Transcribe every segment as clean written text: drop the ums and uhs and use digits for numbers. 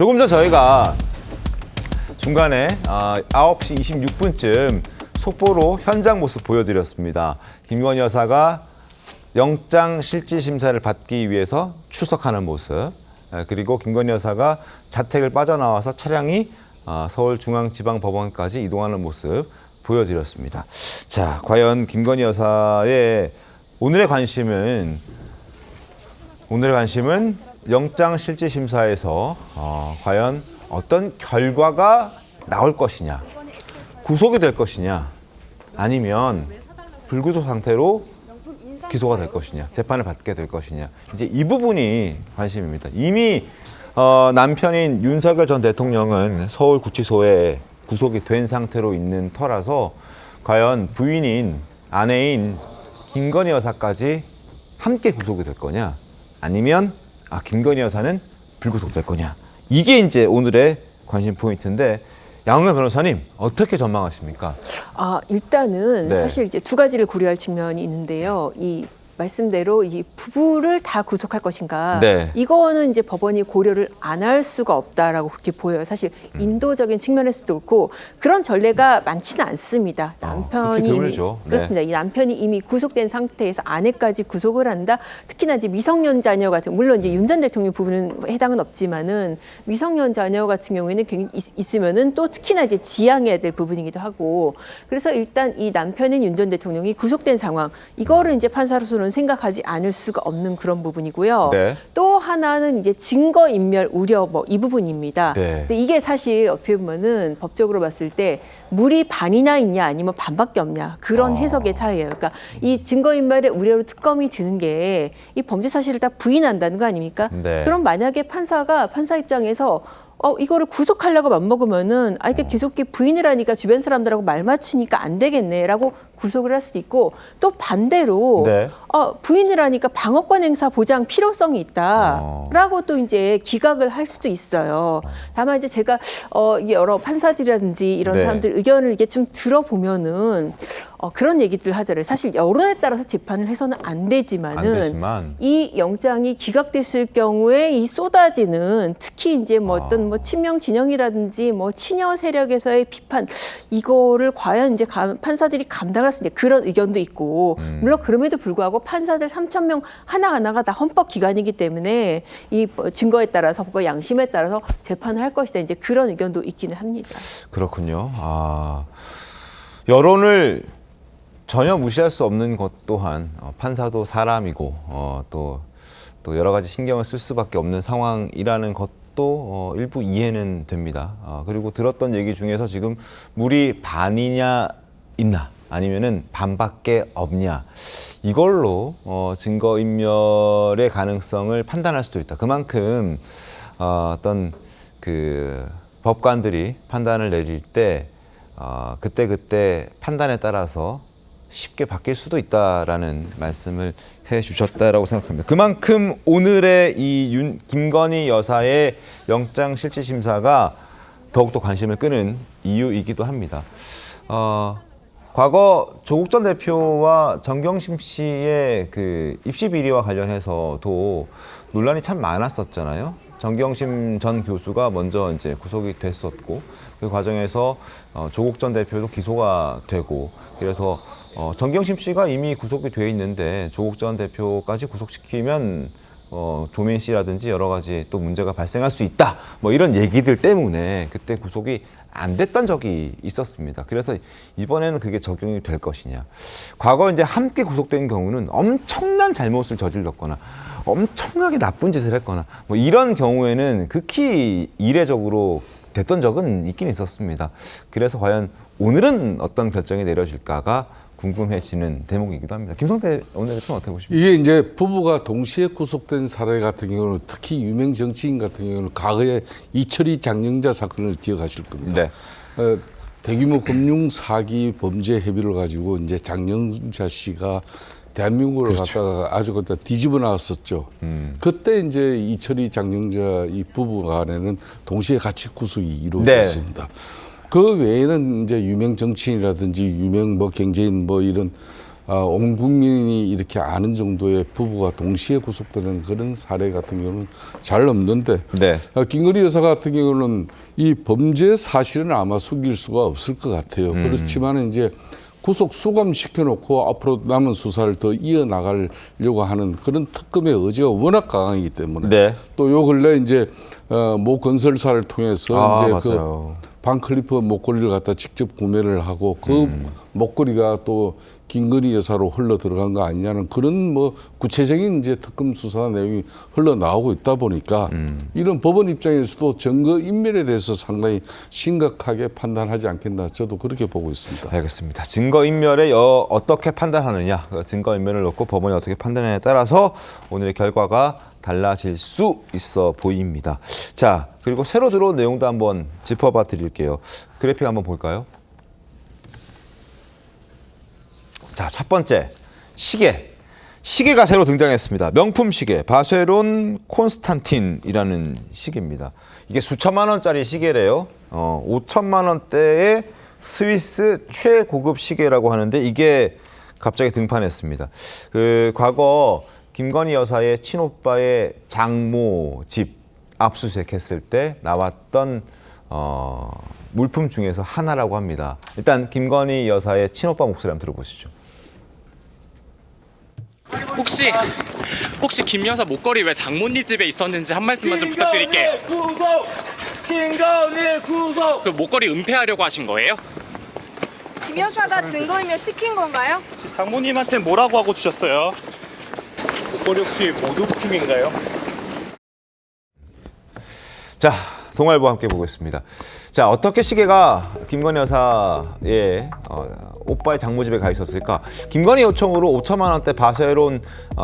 조금 전 저희가 중간에 9시 26분쯤 속보로 현장 모습 보여드렸습니다. 김건희 여사가 영장 실질 심사를 받기 위해서 출석하는 모습, 그리고 김건희 여사가 자택을 빠져나와서 차량이 서울중앙지방법원까지 이동하는 모습 보여드렸습니다. 자, 과연 김건희 여사의 오늘의 관심은 영장 실질 심사에서 과연 어떤 결과가 나올 것이냐, 구속이 될 것이냐, 아니면 불구속 상태로 기소가 될 것이냐, 재판을 받게 될 것이냐, 이제 이 부분이 관심입니다. 이미 남편인 윤석열 전 대통령은 서울구치소에 구속이 된 상태로 있는 터라서 과연 부인인 아내인 김건희 여사까지 함께 구속이 될 거냐, 아니면 김건희 여사는 불구속될 거냐, 이게 이제 오늘의 관심 포인트인데, 양은경 변호사님 어떻게 전망하십니까? 일단은 네. 사실 이제 두 가지를 고려할 측면이 있는데요. 이 말씀대로 이 부부를 다 구속할 것인가, 네. 이거는 이제 법원이 고려를 안 할 수가 없다라고 그렇게 보여요. 사실 인도적인 측면에서도 그렇고 그런 전례가 많지는 않습니다. 남편이 이미 드물죠. 네. 그렇습니다. 이 남편이 이미 구속된 상태에서 아내까지 구속을 한다. 특히나 이제 미성년 자녀 같은, 물론 이제 윤 전 대통령 부분은 해당은 없지만은 미성년 자녀 같은 경우에는 있으면은 또 특히나 이제 지양해야 될 부분이기도 하고, 그래서 일단 이 남편인 윤 전 대통령이 구속된 상황, 이거를 이제 판사로서는 생각하지 않을 수가 없는 그런 부분이고요. 네. 또 하나는 이제 증거인멸 우려 이 부분입니다. 네. 근데 이게 사실 어떻게 보면은 법적으로 봤을 때 물이 반이나 있냐 아니면 반밖에 없냐, 그런 해석의 차이예요. 그러니까 이 증거인멸의 우려로 특검이 드는 게 이 범죄 사실을 다 부인한다는 거 아닙니까? 네. 그럼 만약에 판사 입장에서 이거를 구속하려고 맘먹으면은 이게 계속 부인을 하니까 주변 사람들하고 말 맞추니까 안 되겠네라고 구속을 할 수도 있고, 또 반대로 네. 부인을 하니까 방어권 행사 보장 필요성이 있다라고 또 이제 기각을 할 수도 있어요. 다만 이제 제가 여러 판사들이라든지 이런 네. 사람들 의견을 이게 좀 들어보면은 그런 얘기들 하잖아요. 사실 여론에 따라서 재판을 해서는 안 되지만 이 영장이 기각됐을 경우에 이 쏟아지는, 특히 이제 어떤 친명 진영이라든지 친여 세력에서의 비판, 이거를 과연 이제 판사들이 감당할 수 있는 그런 의견도 있고, 물론 그럼에도 불구하고 판사들 3,000명 하나하나가 다 헌법 기관이기 때문에 이 증거에 따라서 양심에 따라서 재판을 할 것이다, 이제 그런 의견도 있기는 합니다. 그렇군요. 여론을 전혀 무시할 수 없는 것 또한 판사도 사람이고 또 여러 가지 신경을 쓸 수밖에 없는 상황이라는 것도 일부 이해는 됩니다. 그리고 들었던 얘기 중에서 지금 물이 반이냐 있나 아니면은 반밖에 없냐, 이걸로 증거인멸의 가능성을 판단할 수도 있다. 그만큼 어떤 그 법관들이 판단을 내릴 때 그때 판단에 따라서 쉽게 바뀔 수도 있다라는 말씀을 해주셨다라고 생각합니다. 그만큼 오늘의 이 김건희 여사의 영장 실질 심사가 더욱더 관심을 끄는 이유이기도 합니다. 과거 조국 전 대표와 정경심 씨의 그 입시 비리와 관련해서도 논란이 참 많았었잖아요. 정경심 전 교수가 먼저 이제 구속이 됐었고, 그 과정에서 조국 전 대표도 기소가 되고, 그래서 정경심 씨가 이미 구속이 돼 있는데 조국 전 대표까지 구속시키면 조민 씨라든지 여러 가지 또 문제가 발생할 수 있다, 이런 얘기들 때문에 그때 구속이 안 됐던 적이 있었습니다. 그래서 이번에는 그게 적용이 될 것이냐. 과거 이제 함께 구속된 경우는 엄청난 잘못을 저질렀거나 엄청나게 나쁜 짓을 했거나 이런 경우에는 극히 이례적으로 됐던 적은 있긴 있었습니다. 그래서 과연 오늘은 어떤 결정이 내려질까가 궁금해지는 대목이기도 합니다. 김성태 오늘은 어떻게 보십니까? 이게 이제 부부가 동시에 구속된 사례 같은 경우는, 특히 유명 정치인 같은 경우는 과거에 이철희 장영자 사건을 기억하실 겁니다. 네. 대규모 금융 사기 범죄 혐의를 가지고 이제 장영자 씨가 대한민국을 갖다가 아주 그때 뒤집어 나왔었죠. 그때 이제 이철희 장영자 이 부부 간에는 동시에 같이 구속이 이루어졌습니다. 그 외에는 이제 유명 정치인이라든지 유명 경제인 이런 온 국민이 이렇게 아는 정도의 부부가 동시에 구속되는 그런 사례 같은 경우는 잘 없는데 네. 김건희 여사 같은 경우는 이 범죄 사실은 아마 숨길 수가 없을 것 같아요. 그렇지만 이제 구속 수감시켜놓고 앞으로 남은 수사를 더 이어나가려고 하는 그런 특검의 의지가 워낙 강하기 때문에 네. 또 요 근래 이제 모 건설사를 통해서 이제 맞아요. 그 반클리프 목걸이를 갖다 직접 구매를 하고 그 목걸이가 또 김건희 여사로 흘러 들어간 거 아니냐는 그런 뭐 구체적인 이제 특검 수사 내용이 흘러 나오고 있다 보니까 이런 법원 입장에서도 증거 인멸에 대해서 상당히 심각하게 판단하지 않겠나 저도 그렇게 보고 있습니다. 알겠습니다. 증거인멸에 어떻게 판단하느냐, 증거인멸을 놓고 법원이 어떻게 판단하느냐에 따라서 오늘의 결과가 달라질 수 있어 보입니다. 자, 그리고 새로 들어온 내용도 한번 짚어봐 드릴게요. 그래픽 한번 볼까요? 자, 첫 번째, 시계. 시계가 새로 등장했습니다. 명품 시계, 바쉐론 콘스탄틴이라는 시계입니다. 이게 수천만 원짜리 시계래요. 5천만 원대의 스위스 최고급 시계라고 하는데 이게 갑자기 등판했습니다. 과거 김건희 여사의 친오빠의 장모 집 압수수색했을 때 나왔던 물품 중에서 하나라고 합니다. 일단 김건희 여사의 친오빠 목소리 한번 들어보시죠. 혹시 김 여사 목걸이 왜 장모님 집에 있었는지 한 말씀만 좀 부탁드릴게요. 김건희 구속! 그 목걸이 은폐하려고 하신 거예요? 김 여사가 증거인멸 시킨 건가요? 장모님한테 뭐라고 하고 주셨어요? 목걸이 혹시 모독팀인가요? 자, 동아일보 함께 보겠습니다. 자, 어떻게 시계가 김건희 여사의 오빠의 장모집에 가 있었을까? 김건희 요청으로 5천만 원대 바세론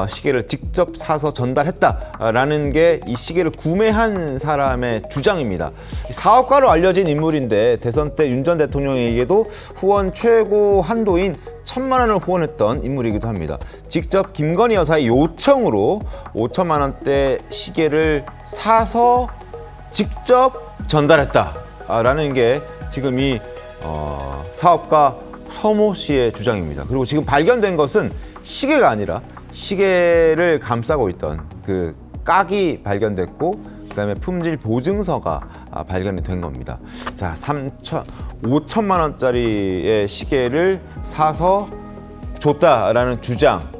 시계를 직접 사서 전달했다라는 게 이 시계를 구매한 사람의 주장입니다. 사업가로 알려진 인물인데 대선 때 윤 전 대통령에게도 후원 최고 한도인 1,000만 원을 후원했던 인물이기도 합니다. 직접 김건희 여사의 요청으로 5천만 원대 시계를 사서 직접 전달했다라는 게 지금 이 사업가 서모 씨의 주장입니다. 그리고 지금 발견된 것은 시계가 아니라 시계를 감싸고 있던 그 깍이 발견됐고 그다음에 품질 보증서가 발견이 된 겁니다. 자, 5천만 원짜리의 시계를 사서 줬다라는 주장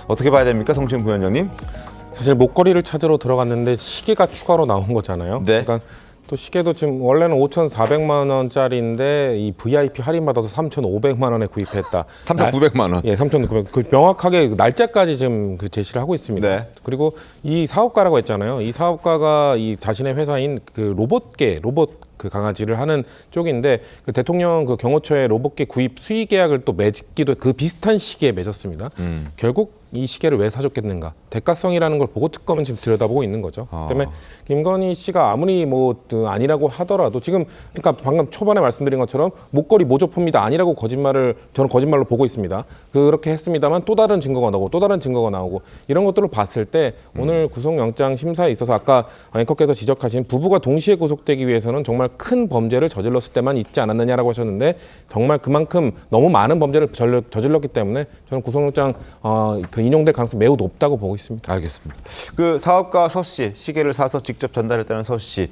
어떻게 봐야 됩니까, 성춘 부위원장님? 사실 목걸이를 찾으러 들어갔는데 시계가 추가로 나온 거잖아요. 네. 그러니까 또 시계도 지금 원래는 5,400만 원짜리인데 이 VIP 할인 받아서 3,500만 원에 구입했다. 3,900만 원. 예, 3,900. 그 명확하게 날짜까지 지금 그 제시를 하고 있습니다. 네. 그리고 이 사업가라고 했잖아요. 이 사업가가 이 자신의 회사인 그 로봇 그 강아지를 하는 쪽인데 그 대통령 그 경호처에 로봇계 구입 수의 계약을 또 맺기도 그 비슷한 시기에 맺었습니다. 결국 이 시계를 왜 사줬겠는가? 대가성이라는 걸 보고 특검은 지금 들여다보고 있는 거죠. 때문에 김건희 씨가 아무리 뭐 아니라고 하더라도 지금 그러니까 방금 초반에 말씀드린 것처럼 목걸이 모조품이다 아니라고 저는 거짓말로 보고 있습니다. 그렇게 했습니다만 또 다른 증거가 나오고 또 다른 증거가 나오고 이런 것들을 봤을 때 오늘 구속영장 심사에 있어서 아까 앵커께서 지적하신 부부가 동시에 구속되기 위해서는 정말 큰 범죄를 저질렀을 때만 있지 않았느냐라고 하셨는데 정말 그만큼 너무 많은 범죄를 저질렀기 때문에 저는 구속영장 그 인용될 가능성이 매우 높다고 보고 있습니다. 알겠습니다. 그 사업가 서 씨, 시계를 사서 직접 전달했다는 서 씨,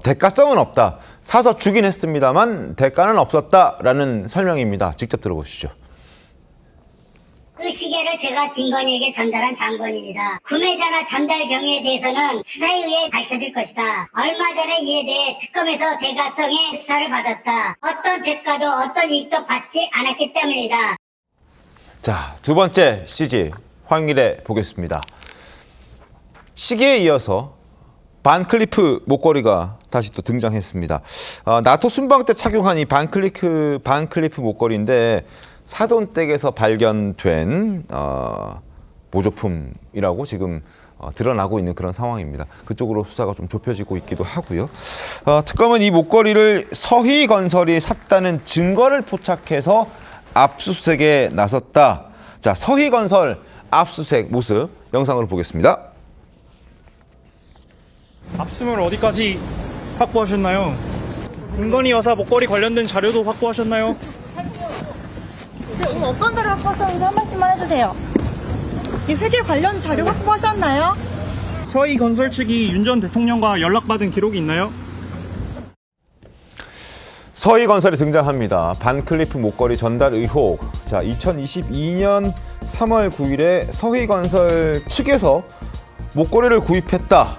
대가성은 없다. 사서 주긴 했습니다만 대가는 없었다라는 설명입니다. 직접 들어보시죠. 그 시계를 제가 김건희에게 전달한 장본인이다. 구매자나 전달 경위에 대해서는 수사에 의해 밝혀질 것이다. 얼마 전에 이에 대해 특검에서 대가성의 수사를 받았다. 어떤 대가도 어떤 이익도 받지 않았기 때문이다. 자, 두 번째 CG 황일에 보겠습니다. 시계에 이어서 반클리프 목걸이가 다시 또 등장했습니다. 나토 순방 때 착용한 이 반클리프 목걸이인데 사돈댁에서 발견된 모조품이라고 지금 드러나고 있는 그런 상황입니다. 그쪽으로 수사가 좀 좁혀지고 있기도 하고요. 특검은 이 목걸이를 서희건설이 샀다는 증거를 포착해서 압수수색에 나섰다. 자, 서희건설 압수수색 모습 영상으로 보겠습니다. 압수물 어디까지 확보하셨나요? 김건희 여사 목걸이 관련된 자료도 확보하셨나요? 네, 오늘 어떤 자료 확보하셨는지 한 말씀만 해주세요. 이 회계 관련 자료 확보하셨나요? 서희건설 측이 윤 전 대통령과 연락받은 기록이 있나요? 서희건설이 등장합니다. 반클리프 목걸이 전달 의혹. 자, 2022년 3월 9일에 서희건설 측에서 목걸이를 구입했다.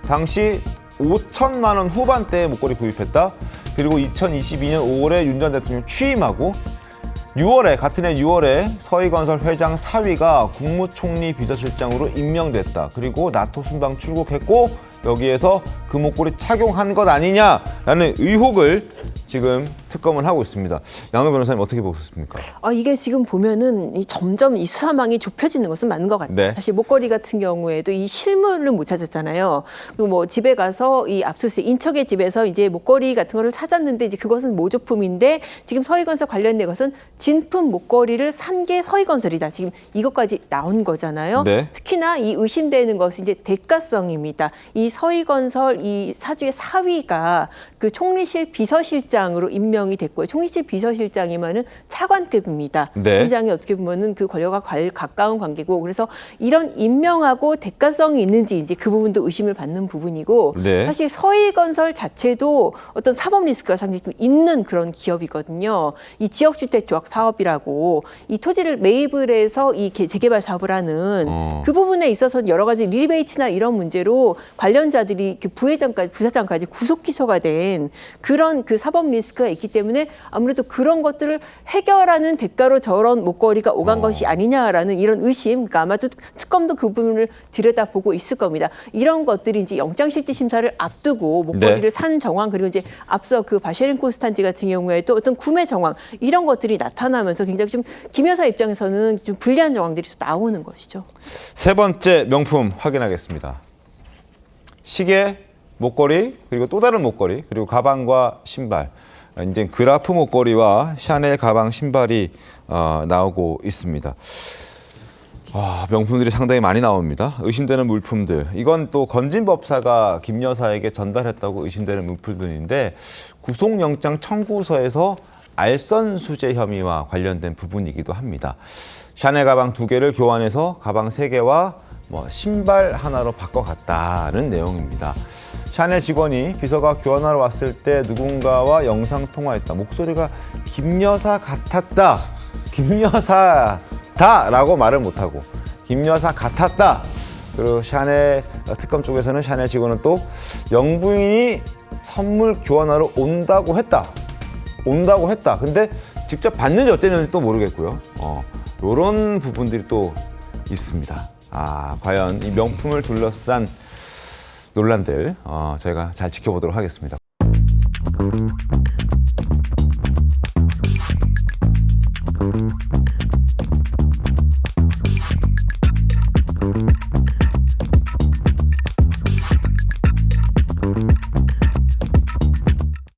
당시 5천만 원 후반대의 목걸이 구입했다. 그리고 2022년 5월에 윤 전 대통령 취임하고 6월에 같은 해 6월에 서희건설 회장 사위가 국무총리 비서실장으로 임명됐다. 그리고 나토 순방 출국했고 여기에서 그 목걸이 착용한 것 아니냐라는 의혹을 지금 특검을 하고 있습니다. 양호 변호사님 어떻게 보셨습니까? 이게 지금 보면은 점점 이 수사망이 좁혀지는 것은 맞는 것 같아요. 네. 사실 목걸이 같은 경우에도 이 실물을 못 찾았잖아요. 그리고 뭐 집에 가서 이 압수수색 인척의 집에서 이제 목걸이 같은 거를 찾았는데 이제 그것은 모조품인데 지금 서희건설 관련된 것은 진품 목걸이를 산 게 서희건설이다. 지금 이것까지 나온 거잖아요. 네. 특히나 이 의심되는 것은 이제 대가성입니다. 이 서희건설 이 사주의 사위가 그 총리실 비서실장으로 임명이 됐고요. 총리실 비서실장이면은 차관급입니다. 네. 굉장히 어떻게 보면은 그 권력과 가까운 관계고 그래서 이런 임명하고 대가성이 있는지 이제 그 부분도 의심을 받는 부분이고 네. 사실 서희건설 자체도 어떤 사법 리스크가 상당히 좀 있는 그런 기업이거든요. 이 지역주택 조합 사업이라고 이 토지를 매입을 해서 이 재개발 사업을 하는 그 부분에 있어서 여러 가지 리베이트나 이런 문제로 관련자들이 부회장까지 부사장까지 구속 기소가 된 그런 그 사법 리스크가 있기 때문에 아무래도 그런 것들을 해결하는 대가로 저런 목걸이가 오간 것이 아니냐라는 이런 의심, 그러니까 아마도 특검도 그 부분을 들여다보고 있을 겁니다. 이런 것들이 이제 영장실질 심사를 앞두고 목걸이를 네. 산 정황 그리고 이제 앞서 그 바쉐린 코스탄지 같은 경우에도 어떤 구매 정황 이런 것들이 나타나면서 굉장히 좀 김 여사 입장에서는 좀 불리한 정황들이 또 나오는 것이죠. 세 번째 명품 확인하겠습니다. 시계, 목걸이, 그리고 또 다른 목걸이, 그리고 가방과 신발. 이제 그라프 목걸이와 샤넬 가방, 신발이 나오고 있습니다. 명품들이 상당히 많이 나옵니다. 의심되는 물품들. 이건 또 건진법사가 김 여사에게 전달했다고 의심되는 물품들인데 구속영장 청구서에서 알선 수재 혐의와 관련된 부분이기도 합니다. 샤넬 가방 2개를 교환해서 가방 3개와 신발 하나로 바꿔갔다는 내용입니다. 샤넬 직원이 비서가 교환하러 왔을 때 누군가와 영상통화했다. 목소리가 김 여사 같았다. 김 여사다 라고 말을 못하고 김 여사 같았다. 그리고 샤넬 특검 쪽에서는 샤넬 직원은 또 영부인이 선물 교환하러 온다고 했다. 근데 직접 봤는지 어땠는지 또 모르겠고요. 이런 부분들이 또 있습니다. 과연 이 명품을 둘러싼 논란들 저희가 잘 지켜보도록 하겠습니다.